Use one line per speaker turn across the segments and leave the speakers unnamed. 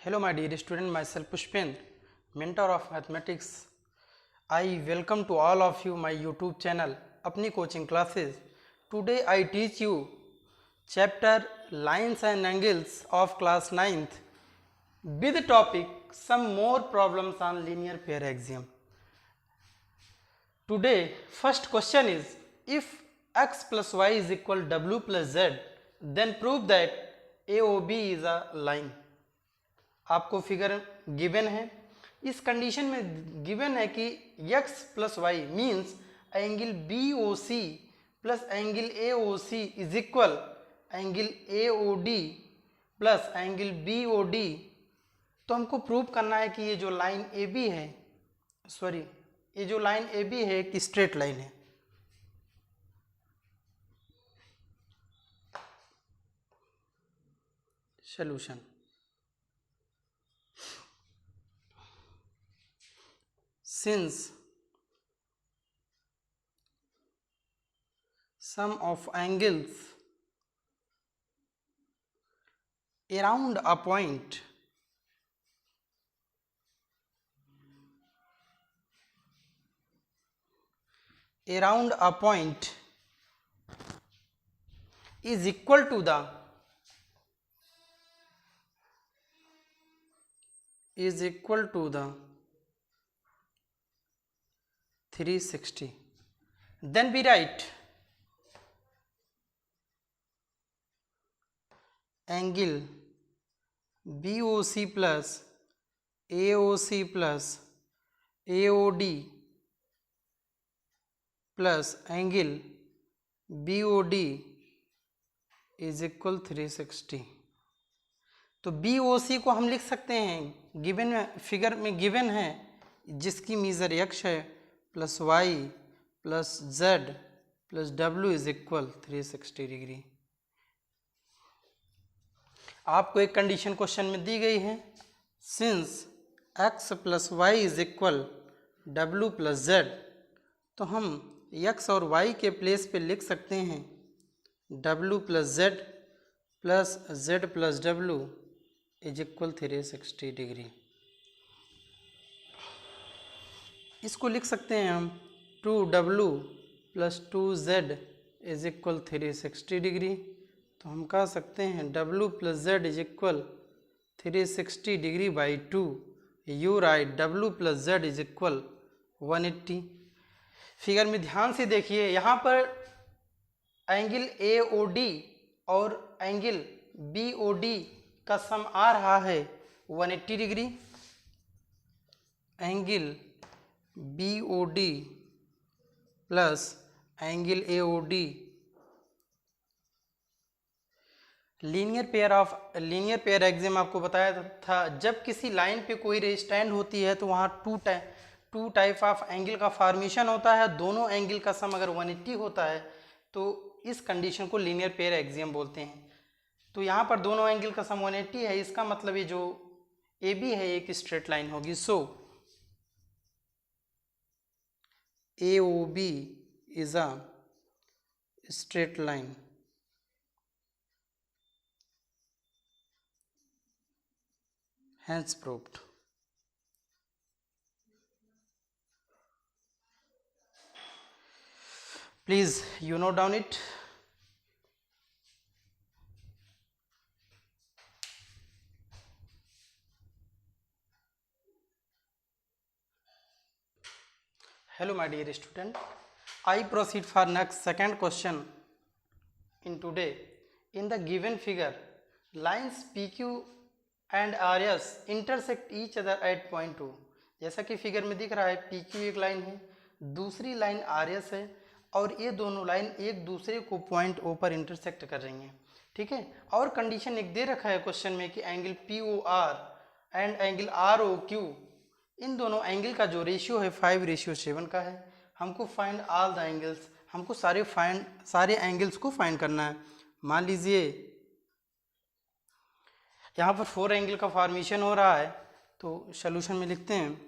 Hello my dear student, myself Pushpendra, mentor of mathematics. I welcome to all of you my YouTube channel, अपनी coaching classes. Today I teach you chapter lines and angles of class 9th with the topic some more problems on linear pair axiom. Today first question is, if x plus y is equal w plus z, then prove that AOB is a line. आपको figure given है, इस condition में given है कि x plus y means angle BOC plus angle AOC is equal angle AOD plus angle BOD. तो हमको prove करना है कि ये जो लाइन AB है, ये जो लाइन AB है कि स्ट्रेट लाइन है. Solution. Since sum of angles around a point is equal to the 360, then we write angle BOC plus AOC plus AOD plus angle BOD is equal 360. तो BOC को हम लिख सकते हैं given figure में given है, जिसकी मीज़र x है plus y plus z plus डब्ल्यू इज इक्वल 360 डिग्री. आपको एक कंडीशन क्वेश्चन में दी गई है, since x plus y is equal डब्ल्यू प्लस जेड, तो हम x और y के प्लेस पे लिख सकते हैं W plus z plus z plus डब्ल्यू इज इक्वल 360 डिग्री. इसको लिख सकते हैं हम 2w plus 2z is equal 360 degree. तो हम कह सकते हैं w plus z is equal 360 degree by 2. You right w plus z is equal 180. Figure में ध्यान से देखिए, यहाँ पर एंगल AOD और एंगल BOD का सम आ रहा है 180 degree. Angle BOD plus angle AOD linear pair exam आपको बताया था, जब किसी लाइन पे कोई रे स्टैंड होती है तो वहाँ टू टाइप ऑफ एंगल का फॉर्मेशन होता है. दोनों एंगल का सम अगर 180 होता है तो इस कंडीशन को लीनियर पेयर एग्जाम बोलते हैं. तो यहाँ पर दोनों एंगल का सम 180 है, इसका मतलब ये जो AB है एक स्ट्रेट लाइन होगी. सो AOB is a straight line. Hence proved. Please you note down it. Hello my dear student, I proceed for next second question in today. In the given figure, lines PQ and RS intersect each other at point 2. जैसा कि figure में दिख रहा है PQ एक line है, दूसरी line RS है और ये दोनों लाइन एक दूसरे को पॉइंट O पर इंटरसेक्ट कर रही हैं. ठीक है, और कंडीशन एक दे रखा है क्वेश्चन में कि angle POR and angle ROQ, इन दोनों एंगल का जो रेशियो है 5:7 का है. हमको फाइंड ऑल द एंगल्स, हमको सारे एंगल्स को फाइंड करना है. मान लीजिए यहाँ पर 4 एंगल का फॉर्मेशन हो रहा है, तो सॉल्यूशन में लिखते हैं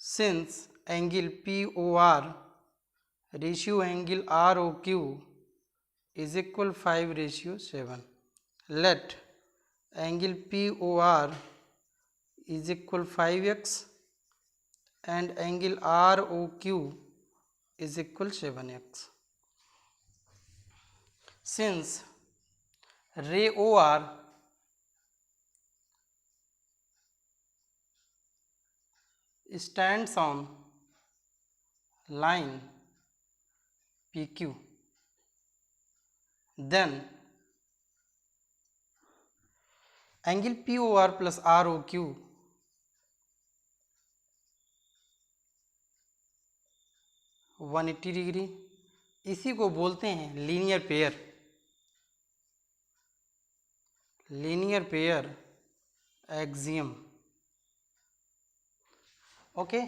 since angle POR ratio angle ROQ is equal 5:7, let angle POR is equal 5x and angle ROQ is equal 7x. Since ray OR stands on line PQ, then angle POR plus ROQ one 180 degree, इसी को बोलते हैं linear pair axiom. Okay,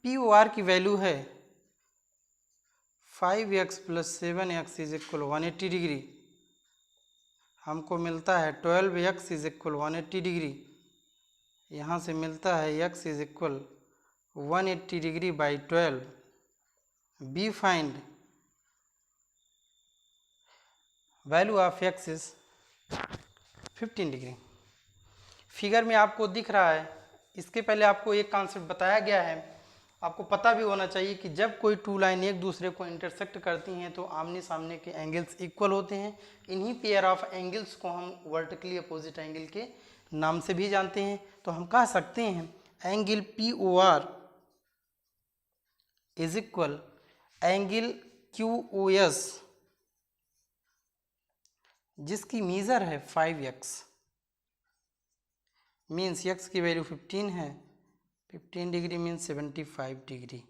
POR की value है 5x plus 7x is equal 180 degree, हमको मिलता है 12x is equal 180 degree, यहाँ से मिलता है x is equal 180 degree by 12। We find value of x is 15 degree. Figure में आपको दिख रहा है, इसके पहले आपको एक कॉन्सेप्ट बताया गया है, आपको पता भी होना चाहिए कि जब कोई टू लाइन एक दूसरे को इंटरसेक्ट करती हैं तो आमने सामने के एंगल्स इक्वल होते हैं। इन्हीं पेयर ऑफ एंगल्स को हम वर्टिकली अपोजिट एंगल के नाम से भी जानते हैं। तो हम कह सकते हैं angle POR is equal angle QOS जिसकी मेजर है 5x, मीन्स x की वैल्यू 15 है, 15 degree means 75 degree.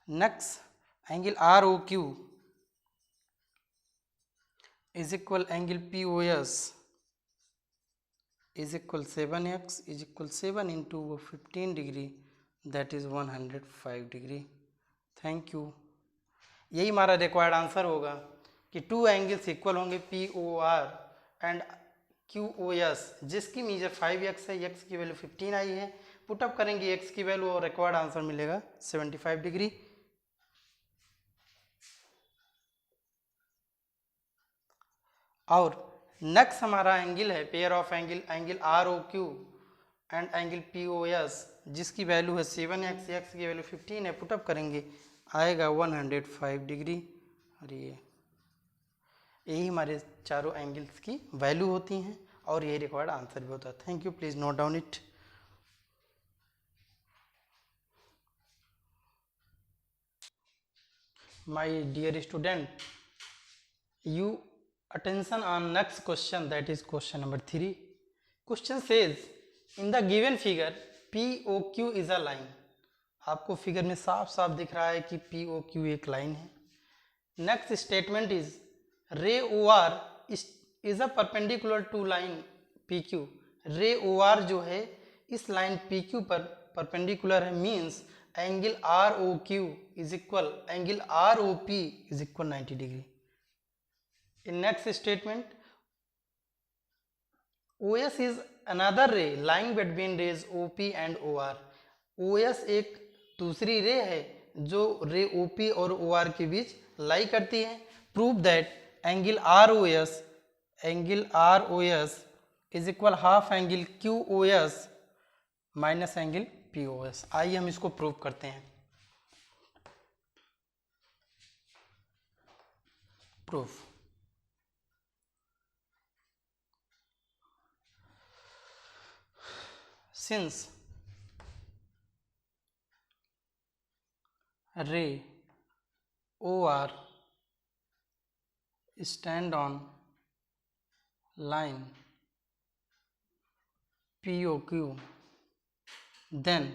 Next angle ROQ is equal angle POS is equal 7x is equal 7 into 15 degree, that is 105 degree. Thank you. यही हमारा required answer होगा कि two angles equal होंगे POR and QOS जिसकी major 5x है, x की value 15 आई है, put up करेंगे x की वैल्यू और रिक्वायर्ड आंसर मिलेगा 75 डिग्री। और नेक्स्ट हमारा एंगल है pair of angle ROQ and angle POS जिसकी वैल्यू है 7x, x की वैल्यू 15 है, पुटअप करेंगे आएगा 105 डिग्री। और यही हमारे चारों एंगल्स की वैल्यू होती हैं और यही रिक्वायर्ड आंसर भी होता है। Thank you, please note down it. My dear student, you attention on next question, that is question number 3. Question says in the given figure POQ is a line. आपको figure में साफ साफ दिख रहा है कि POQ एक लाइन है। Next statement is ray OR is a perpendicular to line PQ। Ray OR जो है इस लाइन PQ पर परपेंडिकुलर है, means angle ROQ is equal angle ROP is equal 90 degree. In next statement, OS is another ray lying between rays OP and OR. OS एक दूसरी रे है जो रे OP और OR के बीच लाई करती है। Prove that angle ROS is equal half angle QOS minus angle POS। आइए हम इसको प्रूव करते हैं। Proof since ray OR stand on line POQ, then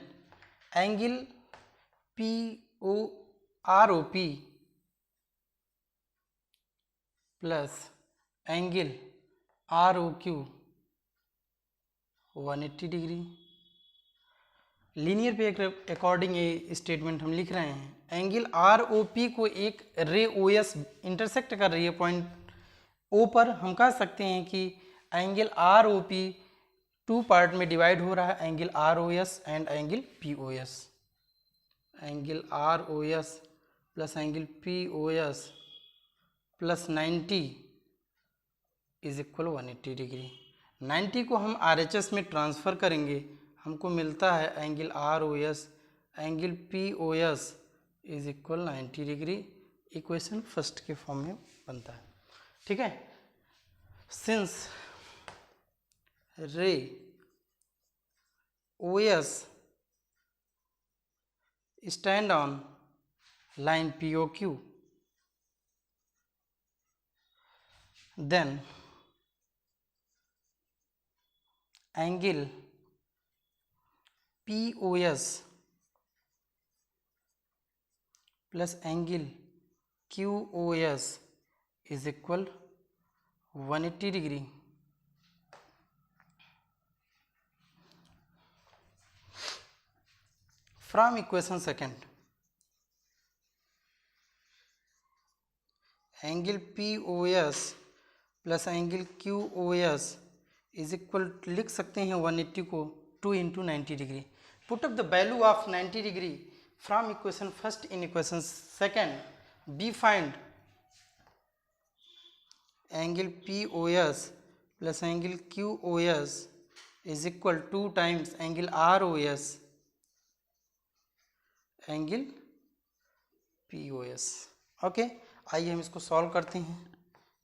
angle ROP plus angle ROQ 180 degree. Linear पे अकॉर्डिंग ये स्टेटमेंट हम लिख रहे हैं। एंगल ROP को एक रे OS इंटरसेक्ट कर रही है पॉइंट O पर। हम कह सकते हैं कि एंगल ROP टू पार्ट में डिवाइड हो रहा है, angle ROS and angle POS। Angle ROS plus angle POS plus 90 is equal 180 degree. 90 को हम RHS में ट्रांसफ़र करेंगे, हमको मिलता है angle ROS, angle POS is equal 90 degree. Equation first के फॉर्म में बनता है। ठीक है, सिंस रे OS stand on line POQ, then angle POS plus angle QOS is equal 180 degree. From equation second, angle POS plus angle QOS is equal, लिख सकते हैं 180 को 2 into 90 degree. Put up the value of 90 degree from equation first in equation second. We find angle POS plus angle QOS is equal 2 times angle ROS angle POS। Okay, आइए हम इसको solve करते हैं।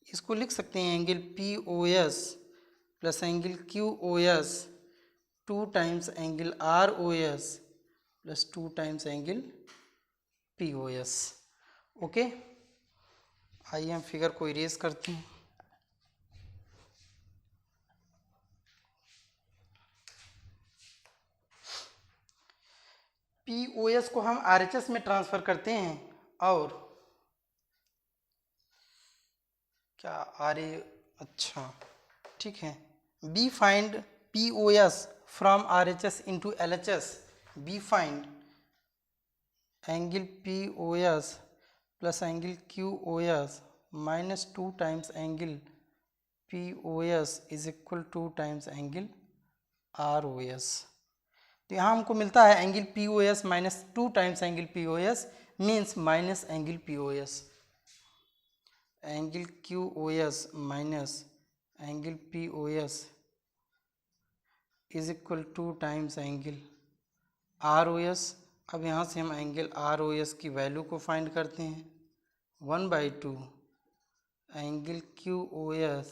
इसको लिख सकते हैं angle POS plus angle QOS 2 times angle ROS plus 2 times angle POS। Okay, आइए हम फिगर को इरेज करते हैं। POS को हम RHS में ट्रांसफ़र करते हैं और क्या अच्छा ठीक है, we find POS from RHS into LHS। We find angle POS plus angle QOS minus 2 times angle POS is equal 2 times angle ROS। तो यहाँ हमको मिलता है angle POS minus 2 times angle POS means minus angle POS। Angle QOS minus angle POS is equal 2 times angle ROS। अब यहाँ से हम angle ROS की वैल्यू को फाइंड करते हैं, 1/2 angle QOS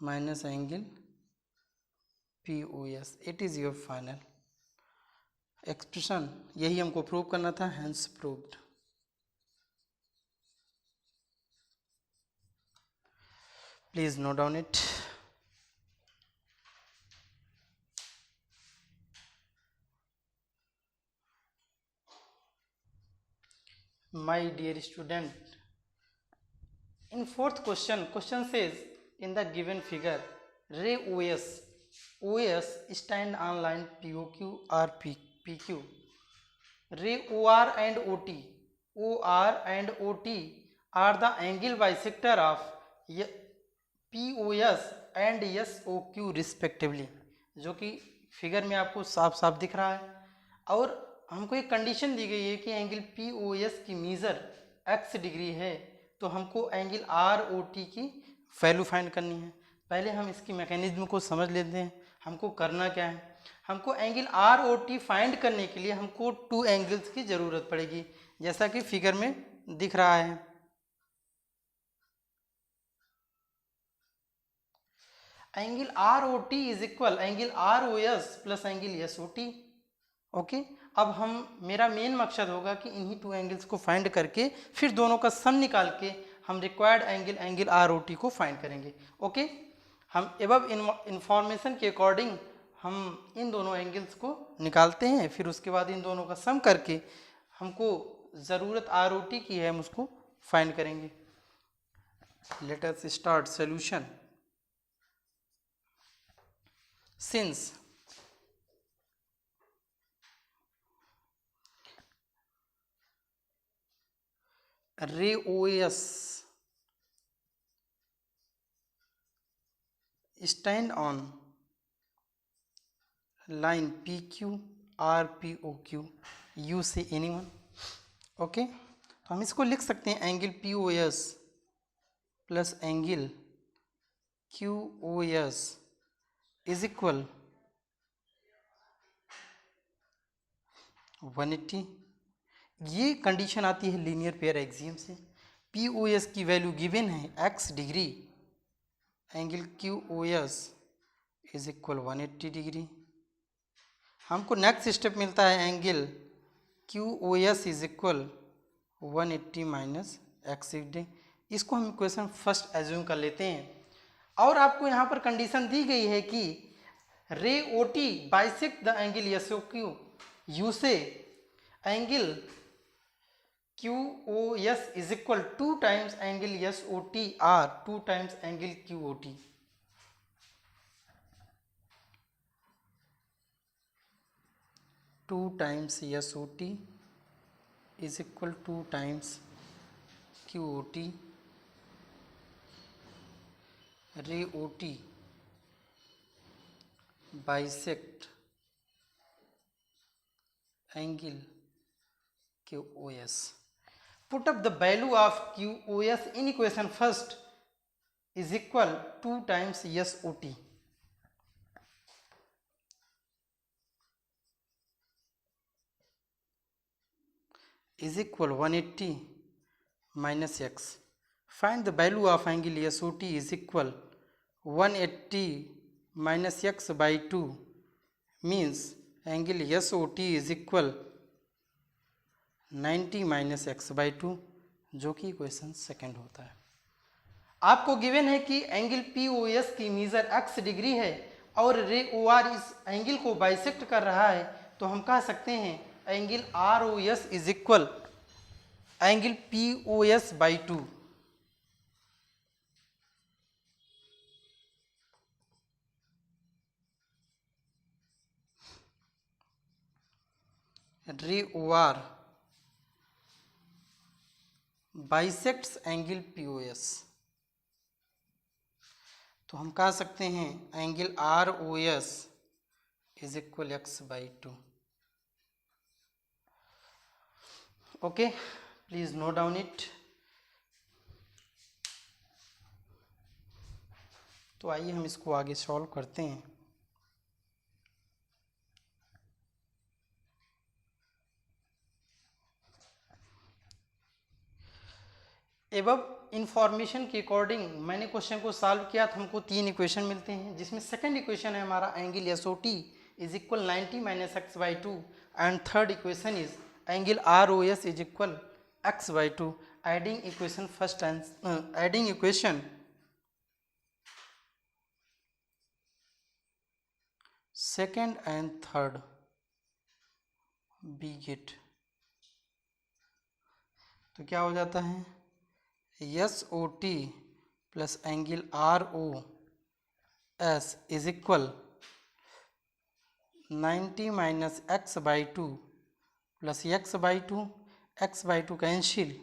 minus angle POS। It is your final expression. यही हमको प्रूव करना था, hence proved. Please note down it. My dear student, in fourth question says in the given figure ray OS stand on line POQ or PQ. Ray OR and OT are the angle bisector of POS and SOQ respectively, जो कि figure में आपको साफ साफ दिख रहा है। और हमको एक कंडीशन दी गई है कि एंगल POS की मेजर x डिग्री है, तो हमको एंगल ROT की वैल्यू फाइंड करनी है। पहले हम इसकी मैकेनिज्म को समझ लेते हैं। हमको करना क्या है, हमको एंगल ROT फाइंड करने के लिए हमको 2 एंगल्स की ज़रूरत पड़ेगी, जैसा कि फिगर में दिख रहा है। Angle ROT is equal angle ROS plus angle SOT। Okay, अब मेरा मेन मकसद होगा कि इन्हीं 2 एंगल्स को फाइंड करके फिर दोनों का सम निकाल के हम रिक्वायर्ड एंगल ROT को फाइंड करेंगे। ओके, हम एबव इंफॉर्मेशन के अकॉर्डिंग हम इन दोनों एंगल्स को निकालते हैं, फिर उसके बाद इन दोनों का सम करके हमको ज़रूरत ROT की है, हम उसको फाइंड करेंगे। Let us start solution. Since ray OS stand on line PQ or POQ, you say anyone। Okay, तो हम इसको लिख सकते हैं angle POS plus angle QoS is equal 180। ये कंडीशन आती है लीनियर पेयर एक्सियम से। POS की वैल्यू गिवन है x degree, angle QoS is equal 180 degree. हमको नेक्स्ट स्टेप मिलता है angle QoS is equal 180 minus x degree. इसको हम इक्वेशन फर्स्ट एज्यूम कर लेते हैं। और आपको यहाँ पर कंडीशन दी गई है कि रे OT bisect the angle SOQ, you से angle QoS is equal 2 times angle SOT or 2 times angle QOT। Two times SOT is equal 2 times QOT। रे OT bisect angle QoS। Put up the value of QoS in equation first is equal 2 times SOT। is equal 180 minus x. Find the value of angle SOT is equal 180 minus x by 2 means angle SOT is equal 90 minus x by 2, जो कि equation second होता है। आपको given है कि angle POS की major x degree है और रे OR इस एंगल को बाइसेक्ट कर रहा है, तो हम कह सकते हैं angle ROS is equal angle POS by 2। रे OR बाइसेक्ट्स एंगल POS, तो हम कह सकते हैं angle ROS is equal x by 2। Okay, please note down it. तो आइए हम इसको आगे सॉल्व करते हैं। एबव इंफॉर्मेशन के अकॉर्डिंग मैंने क्वेश्चन को सॉल्व किया तो हमको 3 इक्वेशन मिलते हैं, जिसमें सेकंड इक्वेशन है हमारा angle SOT is equal 90 minus x by 2 and third equation is angle ROS is equal x by 2। Adding equation first and adding equation second and third we get, तो क्या हो जाता है SOT plus angle ROS is equal 90 minus x by 2 plus x by 2 cancel,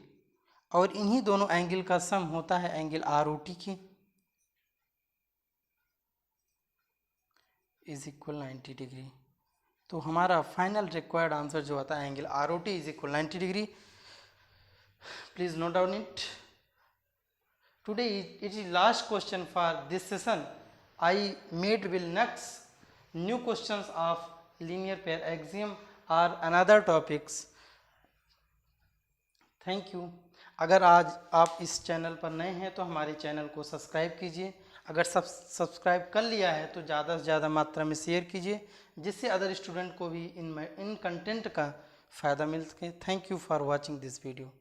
और इन्हीं दोनों एंगल का सम होता है एंगल ROT की, इज इक्वल 90 डिग्री। तो हमारा फाइनल रिक्वायर्ड आंसर जो आता है angle ROT is equal 90 degree. Please note down it. Today it is last question for this session. I made will next new questions of linear pair axiom or another topics. Thank you. अगर आज आप इस channel पर नए हैं तो हमारे channel को सब्सक्राइब कीजिए। अगर सब्सक्राइब कर लिया है तो ज़्यादा से ज़्यादा मात्रा में शेयर कीजिए, जिससे अदर स्टूडेंट को भी इन कंटेंट का फ़ायदा मिल सके। Thank you for watching this video.